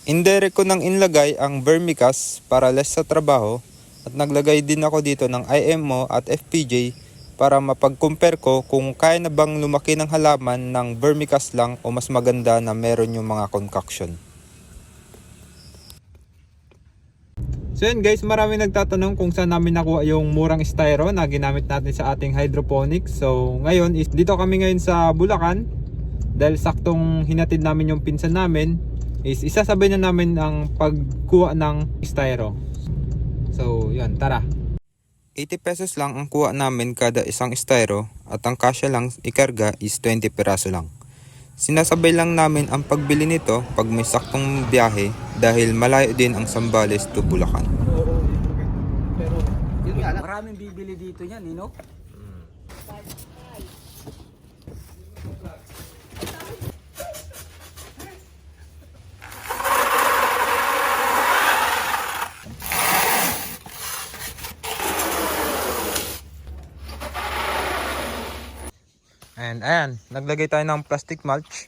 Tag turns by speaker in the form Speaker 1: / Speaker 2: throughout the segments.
Speaker 1: Indirect ko nang inlagay ang vermicast para less sa trabaho at naglagay din ako dito ng IMO at FPJ para mapag-compare ko kung kaya na bang lumaki ng halaman ng vermicast lang o mas maganda na meron yung mga concoction. So yun guys, marami nagtatanong kung saan namin nakuha yung murang styro na ginamit natin sa ating hydroponics. So ngayon is dito kami ngayon sa Bulacan dahil saktong hinatid namin yung pinsan namin is isasabay na namin ang pagkuha ng styro. So yun, tara. 80 pesos lang ang kuha namin kada isang styro at ang kasya lang ikarga is 20 piraso lang. Sinasabay lang namin ang pagbili nito pag may saktong biyahe dahil malayo din ang Zambales to Bulacan.
Speaker 2: Pero yun nga lang, maraming bibili dito yan, no?
Speaker 1: And ayan, naglagay tayo ng plastic mulch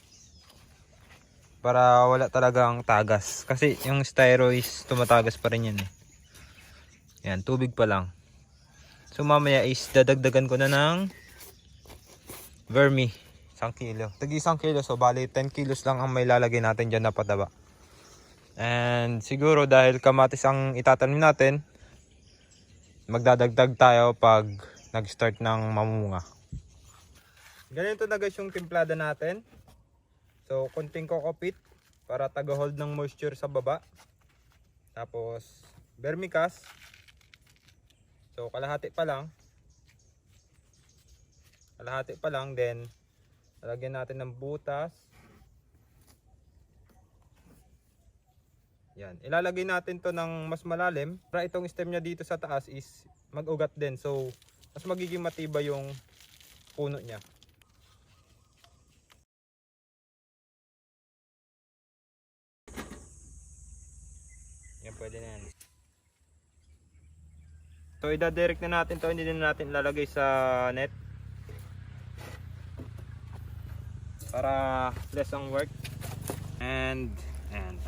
Speaker 1: para wala talagang tagas. Kasi yung styro is tumatagas pa rin yan eh. Yan, tubig pa lang. So mamaya is dadagdagan ko na ng vermi. 1 kilo. Tagi 1 kilo. So bali 10 kilos lang ang may lalagay natin dyan na pataba. And siguro dahil kamatis ang itatanim natin, magdadagdag tayo pag nag-start ng mamunga. Ganito na guys yung timplada natin. So konting kokopit para taga-hold ng moisture sa baba. Tapos vermicast. So kalahati pa lang. Kalahati pa lang, then lalagyan natin ng butas. Yan, ilalagay natin to ng mas malalim para itong stem niya dito sa taas is mag-ugat din. So mas magiging matibay yung puno niya. Yan, pwede na yan. So ida-direct na natin to, hindi na natin ilalagay sa net para less ang work. And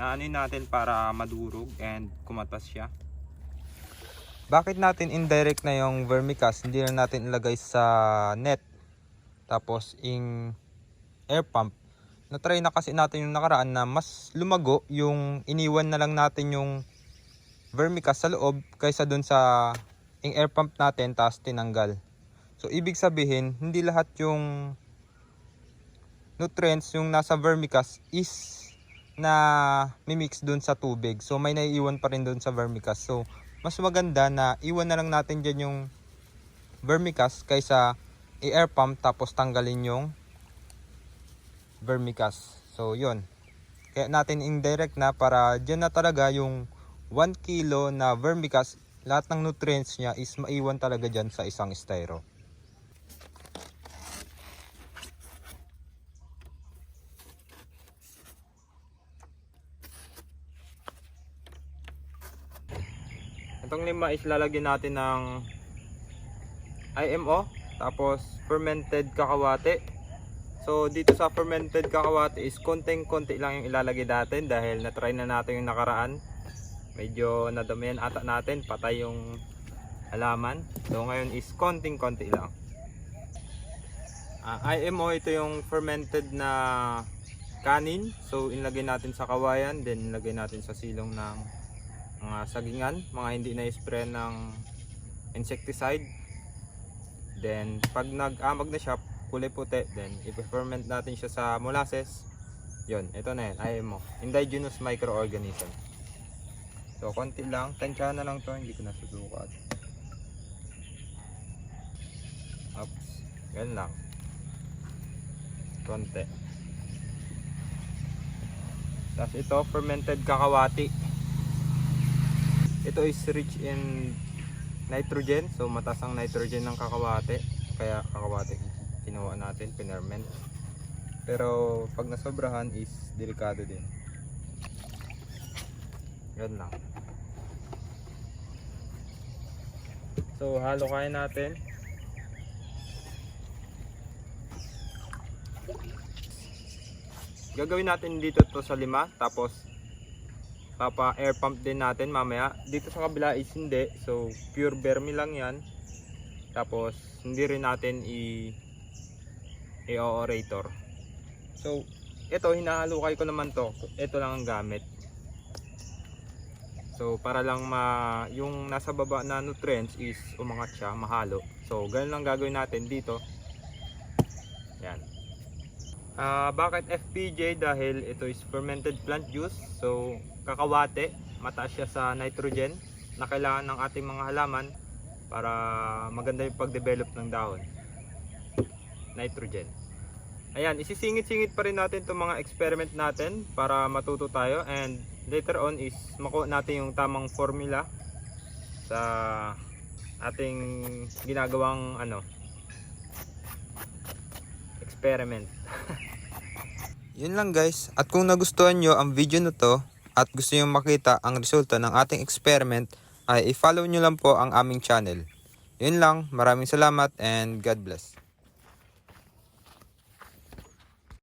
Speaker 1: aanin natin para madurog and kumatas siya. Bakit natin indirect na yung vermicast, hindi na natin ilagay sa net tapos air pump? Na-try na kasi natin yung nakaraan na mas lumago yung iniwan na lang natin yung vermicast sa loob kaysa dun sa air pump natin tapos tinanggal. So ibig sabihin, hindi lahat yung nutrients yung nasa vermicast is na mimix dun sa tubig. So may naiiwan pa rin dun sa vermicast. So mas maganda na iwan na lang natin dyan yung vermicast kaysa i-air pump tapos tanggalin yung vermicast. So yun, kaya natin indirect na para dyan na talaga yung 1 kilo na vermicast, lahat ng nutrients niya is maiwan talaga dyan sa isang styro. Itong lima is lalagyan natin ng IMO tapos fermented kakawate. So dito sa fermented kakawate is konting-konti lang yung ilalagay natin dahil na-try na natin yung nakaraan. Medyo nadamihan ata natin, patay yung halaman. So ngayon is konting-konti lang. IMO, ito yung fermented na kanin. So inlagay natin sa kawayan, then inlagay natin sa silong ng mga sagingan, mga hindi na-spray ng insecticide. Then pag nag-amag na siya, kulay puti, then i-ferment natin siya sa molasses. Yun, ito na yan, IMO, indigenous microorganism. So konti lang, tansya na lang to, hindi ko nasusukat. Oops, yan lang. Konti. Tapos ito, fermented kakawati. Ito is rich in nitrogen, so mataas ang nitrogen ng kakawati. Kaya kakawati kinuha natin, pinerment. Pero pag nasobrahan is delikado din. Yan lang. So halo kain natin. Gagawin natin dito to sa 5, tapos papa air pump din natin mamaya. Dito sa kabila is hindi, so pure vermi lang yan. Tapos hindi rin natin i-aerator. So ito, hinahalukay ko naman to. Ito lang ang gamit. So para lang yung nasa baba na nutrients is umangat siya, mahalo. So ganun lang gagawin natin dito. Yan. Bakit FPJ? Dahil ito is fermented plant juice. So kakawate, mataas siya sa nitrogen na kailangan ng ating mga halaman para maganda yung pag-develop ng dahon. Nitrogen. Ayan, isisingit-singit pa rin natin itong mga experiment natin para matuto tayo, and later on is makuha natin yung tamang formula sa ating ginagawang experiment. Yun lang guys, at kung nagustuhan nyo ang video na to at gusto nyo makita ang resulta ng ating experiment, ay i-follow nyo lang po ang aming channel. Yun lang, maraming salamat and God bless.